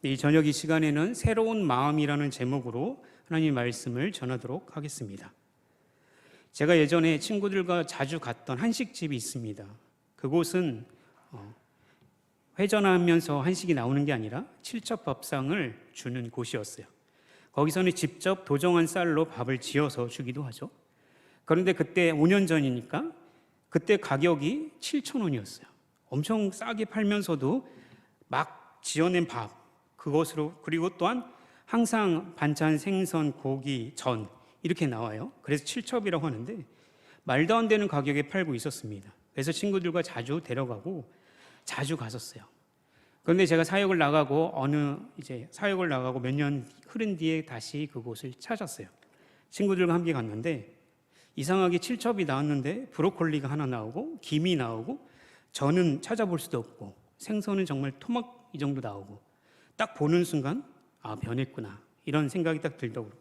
이 저녁 이 시간에는 새로운 마음이라는 제목으로 하나님의 말씀을 전하도록 하겠습니다. 제가 예전에 친구들과 자주 갔던 한식집이 있습니다. 그곳은 회전하면서 한식이 나오는 게 아니라 칠첩밥상을 주는 곳이었어요. 거기서는 직접 도정한 쌀로 밥을 지어서 주기도 하죠. 그런데 그때 5년 전이니까 그때 가격이 7,000원이었어요. 엄청 싸게 팔면서도 막 지어낸 밥, 그것으로, 그리고 또한 항상 반찬, 생선, 고기, 전 이렇게 나와요. 그래서 칠첩이라고 하는데 말도 안 되는 가격에 팔고 있었습니다. 그래서 친구들과 자주 데려가고 자주 갔었어요. 그런데 제가 사역을 나가고 몇 년 흐른 뒤에 다시 그곳을 찾았어요. 친구들과 함께 갔는데 이상하게 칠첩이 나왔는데 브로콜리가 하나 나오고 김이 나오고 전은 찾아볼 수도 없고 생선은 정말 토막 이 정도 나오고 딱 보는 순간 변했구나 이런 생각이 딱 들더라고요.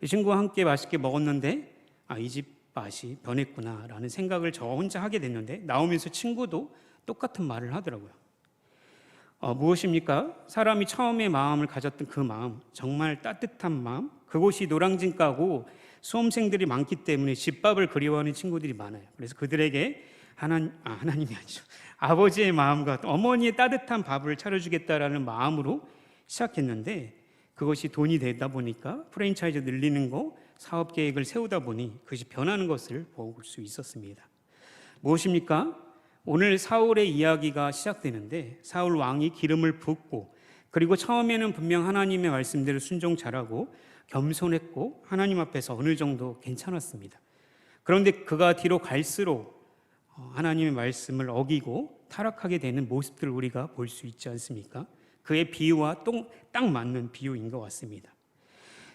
친구와 함께 맛있게 먹었는데 이 집 맛이 변했구나 라는 생각을 저 혼자 하게 됐는데 나오면서 친구도 똑같은 말을 하더라고요. 무엇입니까? 사람이 처음에 마음을 가졌던 그 마음, 정말 따뜻한 마음, 그곳이 노량진 가고 수험생들이 많기 때문에 집밥을 그리워하는 친구들이 많아요. 그래서 그들에게 하나님이 아니죠, 아버지의 마음과 어머니의 따뜻한 밥을 차려주겠다라는 마음으로 시작했는데 그것이 돈이 되다 보니까 프랜차이즈 늘리는 거, 사업 계획을 세우다 보니 그것이 변하는 것을 볼 수 있었습니다. 무엇입니까? 오늘 사울의 이야기가 시작되는데 사울 왕이 기름을 붓고 그리고 처음에는 분명 하나님의 말씀대로 순종 잘하고 겸손했고 하나님 앞에서 어느 정도 괜찮았습니다. 그런데 그가 뒤로 갈수록 하나님의 말씀을 어기고 타락하게 되는 모습들을 우리가 볼 수 있지 않습니까? 그의 비유와 딱 맞는 비유인 것 같습니다.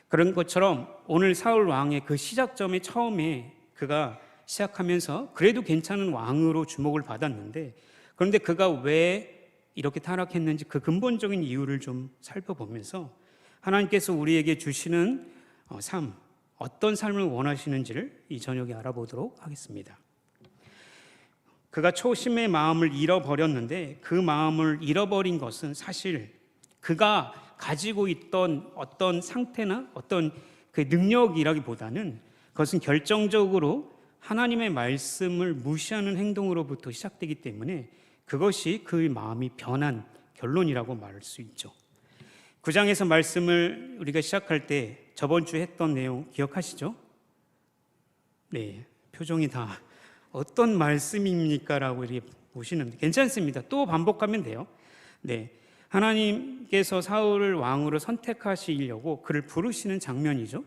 그런 것처럼 오늘 사울 왕의 그 시작점에 처음에 그가 시작하면서 그래도 괜찮은 왕으로 주목을 받았는데 그런데 그가 왜 이렇게 타락했는지 그 근본적인 이유를 좀 살펴보면서 하나님께서 우리에게 주시는 삶, 어떤 삶을 원하시는지를 이 저녁에 알아보도록 하겠습니다. 그가 초심의 마음을 잃어버렸는데 그 마음을 잃어버린 것은 사실 그가 가지고 있던 어떤 상태나 어떤 그 능력이라기보다는 그것은 결정적으로 하나님의 말씀을 무시하는 행동으로부터 시작되기 때문에 그것이 그 마음이 변한 결론이라고 말할 수 있죠. 9장에서 말씀을 우리가 시작할 때 저번 주에 했던 내용 기억하시죠? 네, 표정이 다 어떤 말씀입니까? 라고 이렇게 보시는데 괜찮습니다. 또 반복하면 돼요. 네, 하나님께서 사울을 왕으로 선택하시려고 그를 부르시는 장면이죠.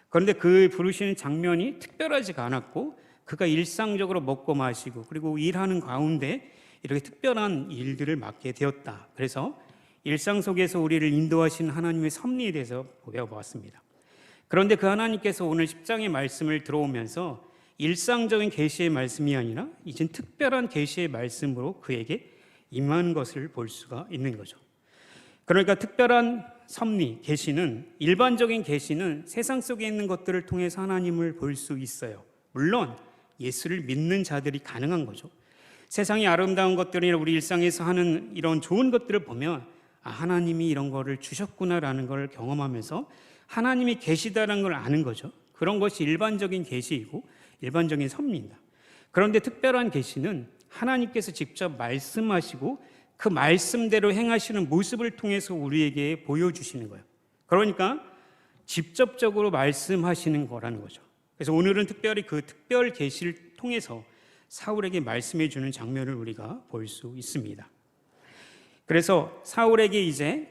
그런데 그 부르시는 장면이 특별하지가 않았고 그가 일상적으로 먹고 마시고 그리고 일하는 가운데 이렇게 특별한 일들을 맡게 되었다. 그래서 일상 속에서 우리를 인도하시는 하나님의 섭리에 대해서 배워보았습니다. 그런데 그 하나님께서 오늘 10장의 말씀을 들어오면서 일상적인 계시의 말씀이 아니라 이젠 특별한 계시의 말씀으로 그에게 임한 것을 볼 수가 있는 거죠. 그러니까 특별한 섭리, 계시는, 일반적인 계시는 세상 속에 있는 것들을 통해서 하나님을 볼 수 있어요. 물론 예수를 믿는 자들이 가능한 거죠. 세상의 아름다운 것들이나 우리 일상에서 하는 이런 좋은 것들을 보면 하나님이 이런 거를 주셨구나라는 걸 경험하면서 하나님이 계시다는 걸 아는 거죠. 그런 것이 일반적인 계시이고 일반적인 섭리입니다. 그런데 특별한 계시는 하나님께서 직접 말씀하시고 그 말씀대로 행하시는 모습을 통해서 우리에게 보여주시는 거예요. 그러니까 직접적으로 말씀하시는 거라는 거죠. 그래서 오늘은 특별히 그 특별 계시를 통해서 사울에게 말씀해 주는 장면을 우리가 볼 수 있습니다. 그래서 사울에게 이제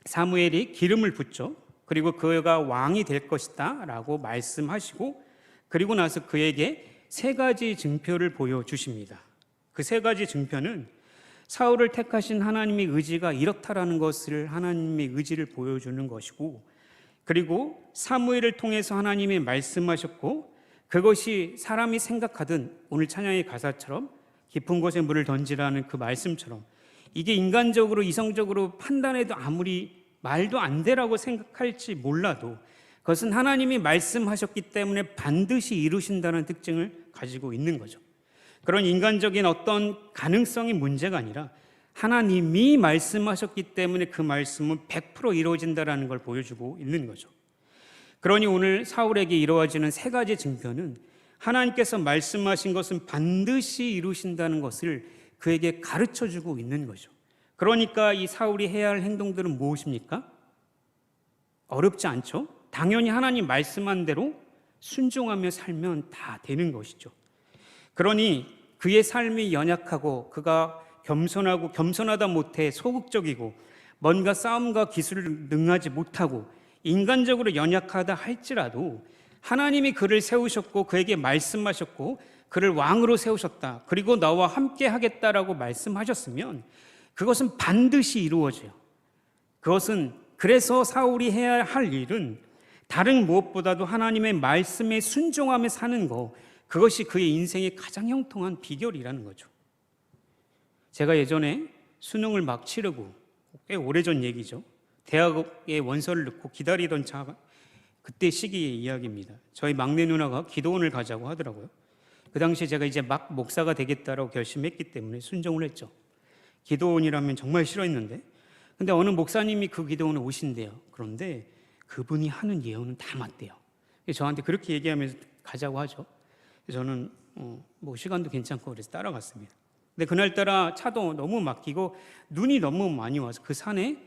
사무엘이 기름을 붓죠. 그리고 그가 왕이 될 것이다 라고 말씀하시고 그리고 나서 그에게 세 가지 증표를 보여주십니다. 그 세 가지 증표는 사울을 택하신 하나님의 의지가 이렇다라는 것을 하나님의 의지를 보여주는 것이고 그리고 사무엘을 통해서 하나님이 말씀하셨고 그것이 사람이 생각하든 오늘 찬양의 가사처럼 깊은 곳에 물을 던지라는 그 말씀처럼 이게 인간적으로 이성적으로 판단해도 아무리 말도 안 되라고 생각할지 몰라도 그것은 하나님이 말씀하셨기 때문에 반드시 이루신다는 특징을 가지고 있는 거죠. 그런 인간적인 어떤 가능성이 문제가 아니라 하나님이 말씀하셨기 때문에 그 말씀은 100% 이루어진다라는 걸 보여주고 있는 거죠. 그러니 오늘 사울에게 이루어지는 세 가지 증거는 하나님께서 말씀하신 것은 반드시 이루신다는 것을 그에게 가르쳐주고 있는 거죠. 그러니까 이 사울이 해야 할 행동들은 무엇입니까? 어렵지 않죠? 당연히 하나님 말씀한 대로 순종하며 살면 다 되는 것이죠. 그러니 그의 삶이 연약하고 그가 겸손하다 못해 소극적이고 뭔가 싸움과 기술을 능하지 못하고 인간적으로 연약하다 할지라도 하나님이 그를 세우셨고 그에게 말씀하셨고 그를 왕으로 세우셨다. 그리고 너와 함께 하겠다라고 말씀하셨으면 그것은 반드시 이루어져요. 그것은 그래서 사울이 해야 할 일은 다른 무엇보다도 하나님의 말씀에 순종하며 사는 거, 그것이 그의 인생의 가장 형통한 비결이라는 거죠. 제가 예전에 수능을 막 치르고 꽤 오래전 얘기죠. 대학에 원서를 넣고 기다리던 그때 시기의 이야기입니다. 저희 막내 누나가 기도원을 가자고 하더라고요. 그 당시에 제가 이제 막 목사가 되겠다라고 결심했기 때문에 순종을 했죠. 기도원이라면 정말 싫어했는데, 근데 어느 목사님이 그 기도원에 오신대요. 그런데 그분이 하는 예언은 다 맞대요. 저한테 그렇게 얘기하면서 가자고 하죠. 저는 뭐 시간도 괜찮고 그래서 따라갔습니다. 근데 그날따라 차도 너무 막히고 눈이 너무 많이 와서, 그 산에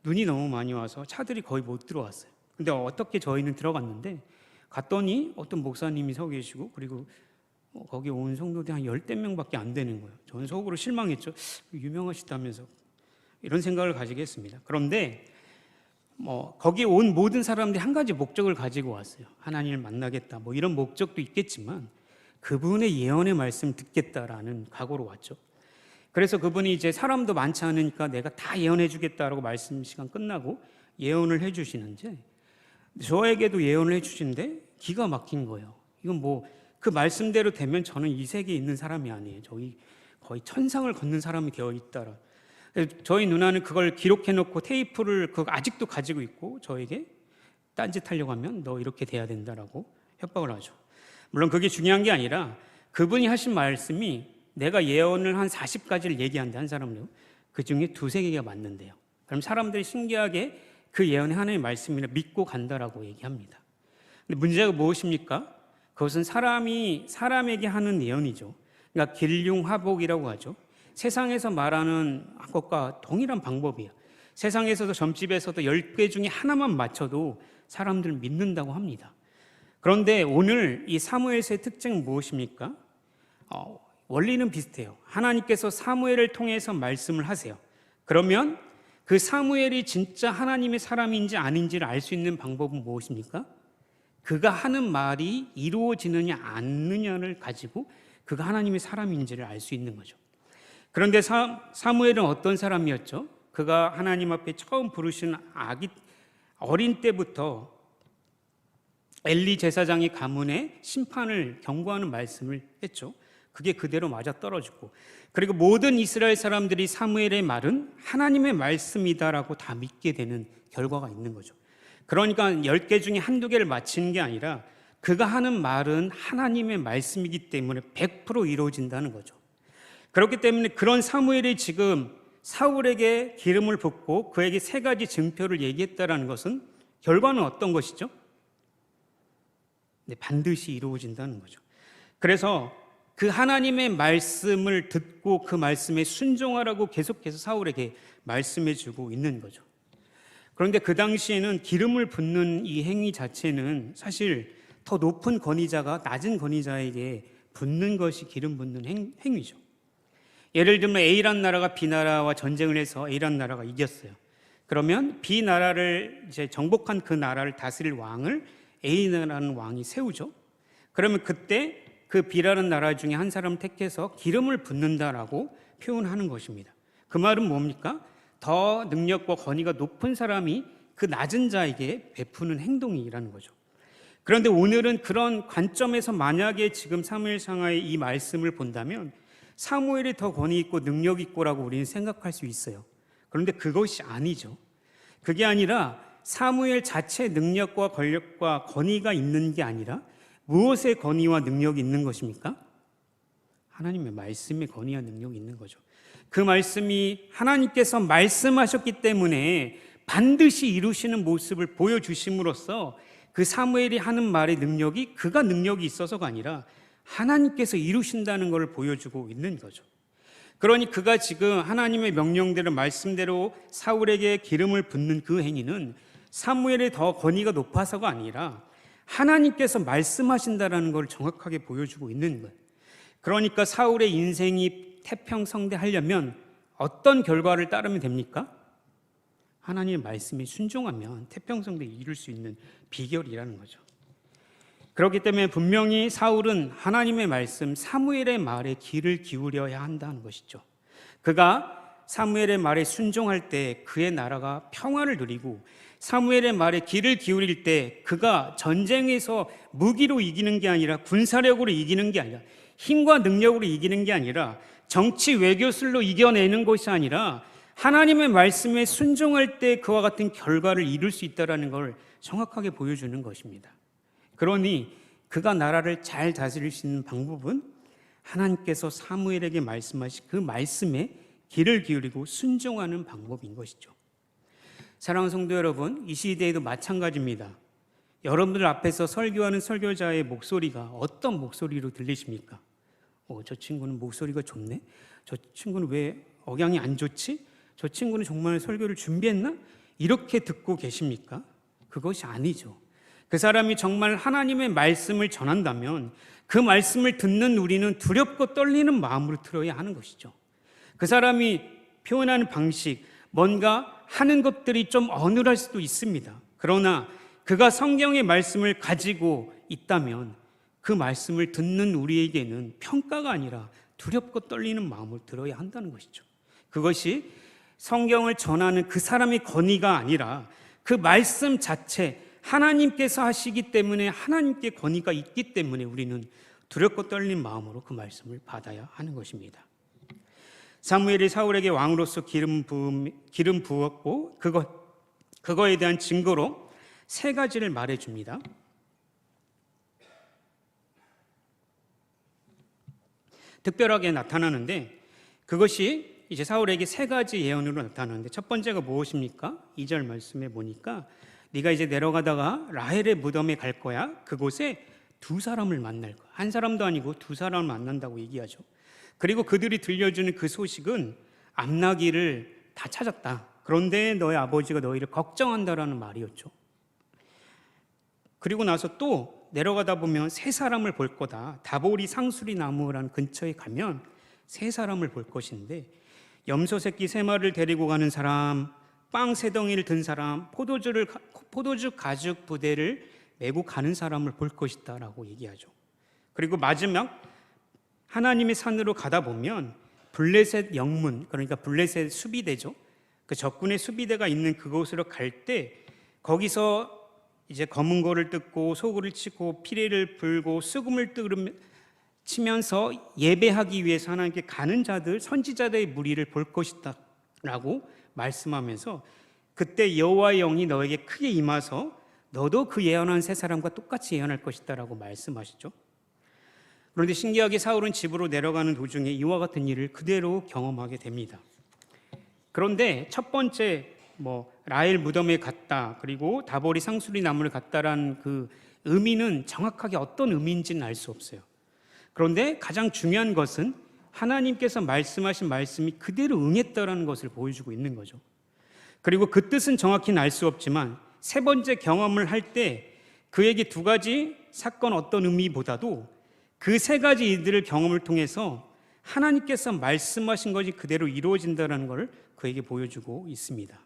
눈이 너무 많이 와서 차들이 거의 못 들어왔어요. 근데 어떻게 저희는 들어갔는데, 갔더니 어떤 목사님이 서 계시고, 그리고 거기 온 성도들이 한 10대 명밖에 안 되는 거예요. 저는 속으로 실망했죠. 유명하시다면서 이런 생각을 가지게 했습니다. 그런데 거기 온 모든 사람들이 한 가지 목적을 가지고 왔어요. 하나님을 만나겠다, 뭐 이런 목적도 있겠지만 그분의 예언의 말씀 듣겠다라는 각오로 왔죠. 그래서 그분이 이제 사람도 많지 않으니까 내가 다 예언해 주겠다라고 말씀 시간 끝나고 예언을 해 주시는데, 저에게도 예언을 해 주시는데 기가 막힌 거예요. 이건 뭐 그 말씀대로 되면 저는 이 세계에 있는 사람이 아니에요. 저희 거의 천상을 걷는 사람이 되어 있다라. 저희 누나는 그걸 기록해 놓고 테이프를 아직도 가지고 있고, 저에게 딴짓하려고 하면 너 이렇게 돼야 된다라고 협박을 하죠. 물론 그게 중요한 게 아니라 그분이 하신 말씀이, 내가 예언을 한 40가지를 얘기하는데 한 사람은요, 그 중에 2-3개가 맞는데요. 그럼 사람들이 신기하게 그 예언의 하나님의 말씀이라 믿고 간다라고 얘기합니다. 근데 문제가 무엇입니까? 그것은 사람에게 하는 예언이죠. 그러니까 길흉화복이라고 하죠. 세상에서 말하는 것과 동일한 방법이에요. 세상에서도 점집에서도 10개 중에 하나만 맞춰도 사람들 믿는다고 합니다. 그런데 오늘 이 사무엘서의 특징은 무엇입니까? 원리는 비슷해요. 하나님께서 사무엘을 통해서 말씀을 하세요. 그러면 그 사무엘이 진짜 하나님의 사람인지 아닌지를 알 수 있는 방법은 무엇입니까? 그가 하는 말이 이루어지느냐 않느냐를 가지고 그가 하나님의 사람인지를 알 수 있는 거죠. 그런데 사무엘은 어떤 사람이었죠? 그가 하나님 앞에 처음 부르신 어린 때부터 엘리 제사장의 가문에 심판을 경고하는 말씀을 했죠. 그게 그대로 맞아떨어지고, 그리고 모든 이스라엘 사람들이 사무엘의 말은 하나님의 말씀이다라고 다 믿게 되는 결과가 있는 거죠. 그러니까 10개 중에 1-2개를 맞히는 게 아니라 그가 하는 말은 하나님의 말씀이기 때문에 100% 이루어진다는 거죠. 그렇기 때문에 그런 사무엘이 지금 사울에게 기름을 붓고 그에게 3가지 증표를 얘기했다는 것은 결과는 어떤 것이죠? 네, 반드시 이루어진다는 거죠. 그래서 그 하나님의 말씀을 듣고 그 말씀에 순종하라고 계속해서 사울에게 말씀해 주고 있는 거죠. 그런데 그 당시에는 기름을 붓는 이 행위 자체는 사실 더 높은 권위자가 낮은 권위자에게 붓는 것이 기름 붓는 행위죠. 예를 들면 A라는 나라가 B나라와 전쟁을 해서 A라는 나라가 이겼어요. 그러면 B나라를 이제 정복한 그 나라를 다스릴 왕을 A라는 왕이 세우죠. 그러면 그때 그 B라는 나라 중에 한 사람을 택해서 기름을 붓는다라고 표현하는 것입니다. 그 말은 뭡니까? 더 능력과 권위가 높은 사람이 그 낮은 자에게 베푸는 행동이라는 거죠. 그런데 오늘은 그런 관점에서 만약에 지금 사무엘상하의 이 말씀을 본다면 사무엘이 더 권위 있고 능력 있고라고 우리는 생각할 수 있어요. 그런데 그것이 아니죠. 그게 아니라 사무엘 자체 능력과 권력과 권위가 있는 게 아니라 무엇의 권위와 능력이 있는 것입니까? 하나님의 말씀의 권위와 능력이 있는 거죠. 그 말씀이 하나님께서 말씀하셨기 때문에 반드시 이루시는 모습을 보여주심으로써 그 사무엘이 하는 말의 능력이 그가 능력이 있어서가 아니라 하나님께서 이루신다는 것을 보여주고 있는 거죠. 그러니 그가 지금 하나님의 명령대로 말씀대로 사울에게 기름을 붓는 그 행위는 사무엘의 더 권위가 높아서가 아니라 하나님께서 말씀하신다라는 걸 정확하게 보여주고 있는 거예요. 그러니까 사울의 인생이 태평성대하려면 어떤 결과를 따르면 됩니까? 하나님의 말씀에 순종하면 태평성대 이룰 수 있는 비결이라는 거죠. 그렇기 때문에 분명히 사울은 하나님의 말씀, 사무엘의 말에 귀를 기울여야 한다는 것이죠. 그가 사무엘의 말에 순종할 때 그의 나라가 평화를 누리고, 사무엘의 말에 귀를 기울일 때 그가 전쟁에서 무기로 이기는 게 아니라 군사력으로 이기는 게 아니라 힘과 능력으로 이기는 게 아니라 정치 외교술로 이겨내는 것이 아니라 하나님의 말씀에 순종할 때 그와 같은 결과를 이룰 수 있다는 걸 정확하게 보여주는 것입니다. 그러니 그가 나라를 잘 다스릴 수 있는 방법은 하나님께서 사무엘에게 말씀하신 그 말씀에 귀를 기울이고 순종하는 방법인 것이죠. 사랑하는 성도 여러분, 이 시대에도 마찬가지입니다. 여러분들 앞에서 설교하는 설교자의 목소리가 어떤 목소리로 들리십니까? 저 친구는 목소리가 좋네? 저 친구는 왜 억양이 안 좋지? 저 친구는 정말 설교를 준비했나? 이렇게 듣고 계십니까? 그것이 아니죠. 그 사람이 정말 하나님의 말씀을 전한다면 그 말씀을 듣는 우리는 두렵고 떨리는 마음으로 들어야 하는 것이죠. 그 사람이 표현하는 방식, 뭔가 하는 것들이 좀 어눌할 수도 있습니다. 그러나 그가 성경의 말씀을 가지고 있다면 그 말씀을 듣는 우리에게는 평가가 아니라 두렵고 떨리는 마음을 들어야 한다는 것이죠. 그것이 성경을 전하는 그 사람의 권위가 아니라 그 말씀 자체, 하나님께서 하시기 때문에 하나님께 권위가 있기 때문에 우리는 두렵고 떨린 마음으로 그 말씀을 받아야 하는 것입니다. 사무엘이 사울에게 왕으로서 기름 부었고 그거에 대한 증거로 세 가지를 말해줍니다. 특별하게 나타나는데 그것이 이제 사울에게 세 가지 예언으로 나타나는데 첫 번째가 무엇입니까? 2절 말씀에 보니까 네가 이제 내려가다가 라헬의 무덤에 갈 거야. 그곳에 두 사람을 만날 거야. 한 사람도 아니고 두 사람을 만난다고 얘기하죠. 그리고 그들이 들려주는 그 소식은 암나기를 다 찾았다. 그런데 너의 아버지가 너희를 걱정한다라는 말이었죠. 그리고 나서 또 내려가다 보면 세 사람을 볼 거다. 다보리 상수리 나무라는 근처에 가면 세 사람을 볼 것인데 염소 새끼 세 마리를 데리고 가는 사람, 빵 세 덩이를 든 사람, 포도주 가죽 부대를 메고 가는 사람을 볼 것이다 라고 얘기하죠. 그리고 마지막 하나님의 산으로 가다 보면 블레셋 영문, 그러니까 블레셋 수비대죠. 그 적군의 수비대가 있는 그곳으로 갈 때 거기서 이제 검은 고를 뜯고 소굴을 치고 피레를 불고 수금을 치면서 예배하기 위해서 하나님께 가는 자들, 선지자들의 무리를 볼 것이다 라고 말씀하면서 그때 여호와의 영이 너에게 크게 임하서 너도 그 예언한 세 사람과 똑같이 예언할 것이다 라고 말씀하시죠. 그런데 신기하게 사울은 집으로 내려가는 도중에 이와 같은 일을 그대로 경험하게 됩니다. 그런데 첫 번째 라헬 무덤에 갔다, 그리고 다보리 상수리 나무를 갔다라는 그 의미는 정확하게 어떤 의미인지는 알 수 없어요. 그런데 가장 중요한 것은 하나님께서 말씀하신 말씀이 그대로 응했다라는 것을 보여주고 있는 거죠. 그리고 그 뜻은 정확히는 알 수 없지만 세 번째 경험을 할 때 그에게 두 가지 사건 어떤 의미보다도 그 세 가지 일들을 경험을 통해서 하나님께서 말씀하신 것이 그대로 이루어진다는 것을 그에게 보여주고 있습니다.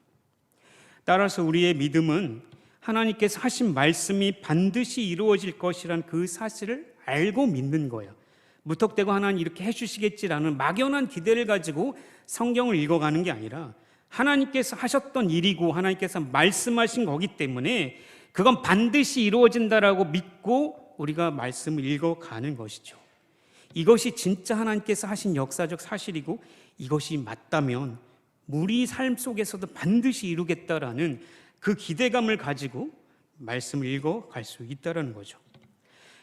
따라서 우리의 믿음은 하나님께서 하신 말씀이 반드시 이루어질 것이라는 그 사실을 알고 믿는 거예요. 무턱대고 하나님 이렇게 해주시겠지라는 막연한 기대를 가지고 성경을 읽어가는 게 아니라 하나님께서 하셨던 일이고 하나님께서 말씀하신 거기 때문에 그건 반드시 이루어진다라고 믿고 우리가 말씀을 읽어가는 것이죠. 이것이 진짜 하나님께서 하신 역사적 사실이고 이것이 맞다면 우리 삶 속에서도 반드시 이루겠다라는 그 기대감을 가지고 말씀을 읽어갈 수 있다는 거죠.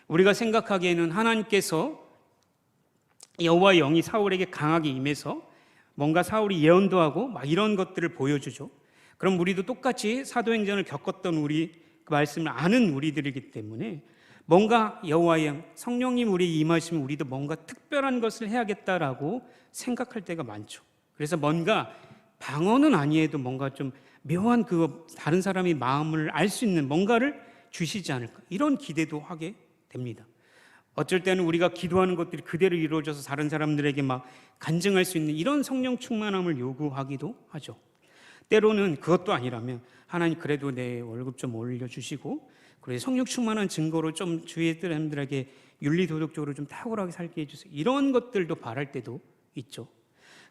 우리가 생각하기에는 하나님께서 여호와의 영이 사울에게 강하게 임해서 뭔가 사울이 예언도 하고 막 이런 것들을 보여주죠. 그럼 우리도 똑같이 사도행전을 겪었던 우리 그 말씀을 아는 우리들이기 때문에 뭔가 여호와의 영, 성령님 우리에 임하시면 우리도 뭔가 특별한 것을 해야겠다라고 생각할 때가 많죠. 그래서 뭔가 방언은 아니어도 뭔가 좀 묘한 그 다른 사람의 마음을 알 수 있는 뭔가를 주시지 않을까, 이런 기대도 하게 됩니다. 어쩔 때는 우리가 기도하는 것들이 그대로 이루어져서 다른 사람들에게 막 간증할 수 있는 이런 성령 충만함을 요구하기도 하죠. 때로는 그것도 아니라면 하나님 그래도 내 월급 좀 올려주시고 그래서 성령 충만한 증거로 좀 주위 사람들에게 윤리도덕적으로 좀 탁월하게 살게 해주세요, 이런 것들도 바랄 때도 있죠.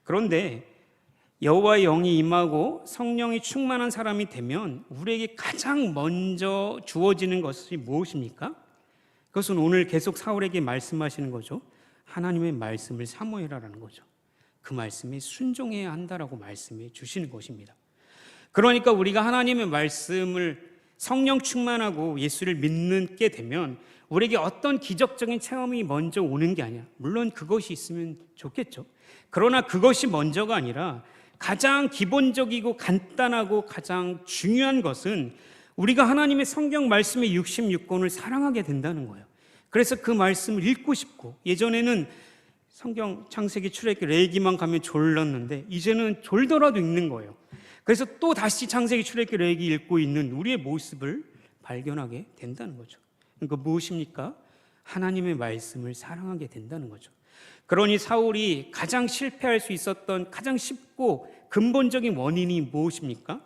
그런데 여호와의 영이 임하고 성령이 충만한 사람이 되면 우리에게 가장 먼저 주어지는 것이 무엇입니까? 그것은 오늘 계속 사울에게 말씀하시는 거죠. 하나님의 말씀을 사모해라라는 거죠. 그 말씀에 순종해야 한다라고 말씀해 주시는 것입니다. 그러니까 우리가 하나님의 말씀을 성령 충만하고 예수를 믿게 되면 우리에게 어떤 기적적인 체험이 먼저 오는 게 아니야. 물론 그것이 있으면 좋겠죠. 그러나 그것이 먼저가 아니라 가장 기본적이고 간단하고 가장 중요한 것은 우리가 하나님의 성경 말씀의 66권을 사랑하게 된다는 거예요. 그래서 그 말씀을 읽고 싶고, 예전에는 성경 창세기 출애굽기 레위기만 가면 졸랐는데 이제는 졸더라도 읽는 거예요. 그래서 또 다시 창세기 출애굽기 레위기 읽고 있는 우리의 모습을 발견하게 된다는 거죠. 그러니까 무엇입니까? 하나님의 말씀을 사랑하게 된다는 거죠. 그러니 사울이 가장 실패할 수 있었던 가장 쉽고 근본적인 원인이 무엇입니까?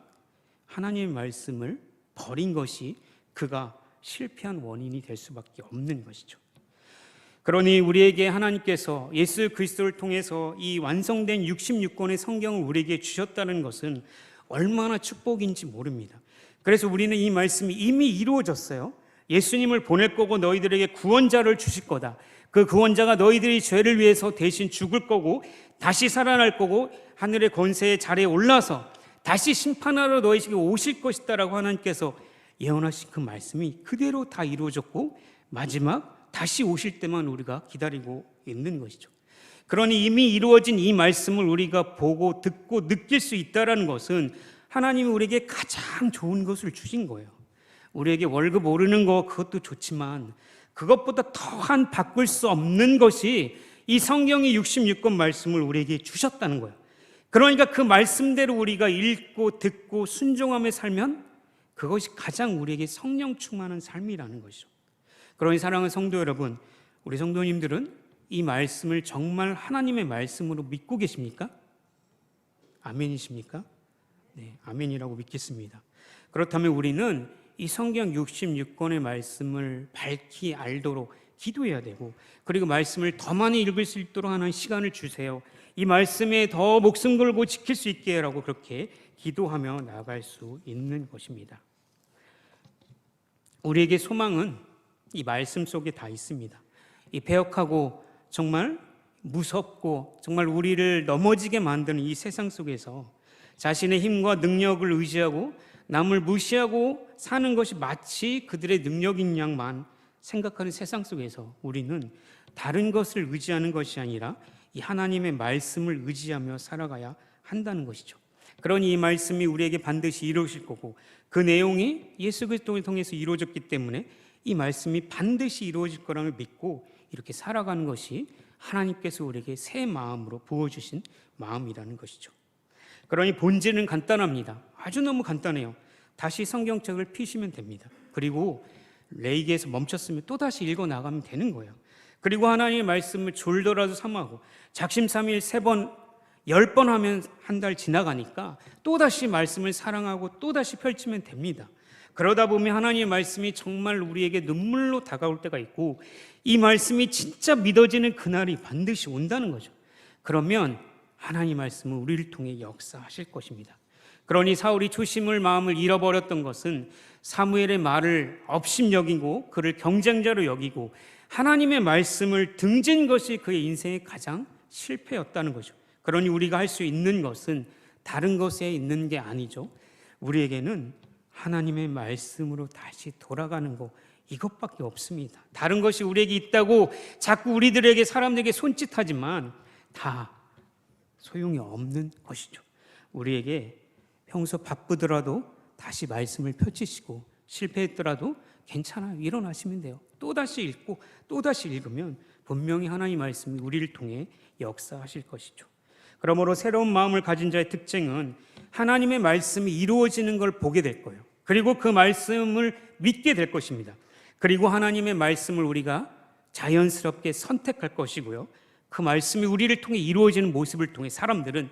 하나님의 말씀을 버린 것이 그가 실패한 원인이 될 수밖에 없는 것이죠. 그러니 우리에게 하나님께서 예수 그리스도를 통해서 이 완성된 66권의 성경을 우리에게 주셨다는 것은 얼마나 축복인지 모릅니다. 그래서 우리는 이 말씀이 이미 이루어졌어요. 예수님을 보낼 거고 너희들에게 구원자를 주실 거다. 그 구원자가 너희들이 죄를 위해서 대신 죽을 거고 다시 살아날 거고 하늘의 권세의 자리에 올라서 다시 심판하러 너희에게 오실 것이다라고 하나님께서 예언하신 그 말씀이 그대로 다 이루어졌고 마지막 다시 오실 때만 우리가 기다리고 있는 것이죠. 그러니 이미 이루어진 이 말씀을 우리가 보고 듣고 느낄 수 있다는 것은 하나님이 우리에게 가장 좋은 것을 주신 거예요. 우리에게 월급 오르는 거 그것도 좋지만 그것보다 더한 바꿀 수 없는 것이 이 성경의 66권 말씀을 우리에게 주셨다는 거예요. 그러니까 그 말씀대로 우리가 읽고 듣고 순종하며 살면 그것이 가장 우리에게 성령 충만한 삶이라는 것이죠. 그러니 사랑하는 성도 여러분, 우리 성도님들은 이 말씀을 정말 하나님의 말씀으로 믿고 계십니까? 아멘이십니까? 네, 아멘이라고 믿겠습니다. 그렇다면 우리는 이 성경 66권의 말씀을 밝히 알도록 기도해야 되고, 그리고 말씀을 더 많이 읽을 수 있도록 하는 시간을 주세요. 이 말씀에 더 목숨 걸고 지킬 수 있게 라고 그렇게 기도하며 나아갈 수 있는 것입니다. 우리에게 소망은 이 말씀 속에 다 있습니다. 이 배역하고 정말 무섭고 정말 우리를 넘어지게 만드는 이 세상 속에서 자신의 힘과 능력을 의지하고 남을 무시하고 사는 것이 마치 그들의 능력인 양만 생각하는 세상 속에서 우리는 다른 것을 의지하는 것이 아니라 이 하나님의 말씀을 의지하며 살아가야 한다는 것이죠. 그러니 이 말씀이 우리에게 반드시 이루어질 거고 그 내용이 예수 그리스도를 통해서 이루어졌기 때문에 이 말씀이 반드시 이루어질 거라고 믿고 이렇게 살아가는 것이 하나님께서 우리에게 새 마음으로 부어주신 마음이라는 것이죠. 그러니 본질은 간단합니다. 아주 너무 간단해요. 다시 성경책을 펴시면 됩니다. 그리고 레위기에서 멈췄으면 또다시 읽어나가면 되는 거예요. 그리고 하나님의 말씀을 졸더라도 삼하고 작심삼일 3번 10번 하면 한 달 지나가니까 또다시 말씀을 사랑하고 또다시 펼치면 됩니다. 그러다 보면 하나님의 말씀이 정말 우리에게 눈물로 다가올 때가 있고 이 말씀이 진짜 믿어지는 그날이 반드시 온다는 거죠. 그러면 하나님의 말씀은 우리를 통해 역사하실 것입니다. 그러니 사울이 초심을 마음을 잃어버렸던 것은 사무엘의 말을 업신여기고 그를 경쟁자로 여기고 하나님의 말씀을 등진 것이 그의 인생의 가장 실패였다는 거죠. 그러니 우리가 할 수 있는 것은 다른 것에 있는 게 아니죠. 우리에게는 하나님의 말씀으로 다시 돌아가는 것, 이것밖에 없습니다. 다른 것이 우리에게 있다고 자꾸 우리들에게 사람들에게 손짓하지만 다 소용이 없는 것이죠. 우리에게 평소 바쁘더라도 다시 말씀을 펼치시고 실패했더라도 괜찮아요. 일어나시면 돼요. 또다시 읽고 또다시 읽으면 분명히 하나님의 말씀이 우리를 통해 역사하실 것이죠. 그러므로 새로운 마음을 가진 자의 특징은 하나님의 말씀이 이루어지는 걸 보게 될 거예요. 그리고 그 말씀을 믿게 될 것입니다. 그리고 하나님의 말씀을 우리가 자연스럽게 선택할 것이고요. 그 말씀이 우리를 통해 이루어지는 모습을 통해 사람들은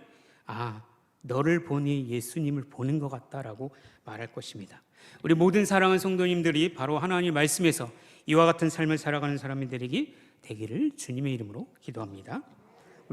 너를 보니 예수님을 보는 것 같다라고 말할 것입니다. 우리 모든 사랑하는 성도님들이 바로 하나님의 말씀에서 이와 같은 삶을 살아가는 사람이 되기를 주님의 이름으로 기도합니다.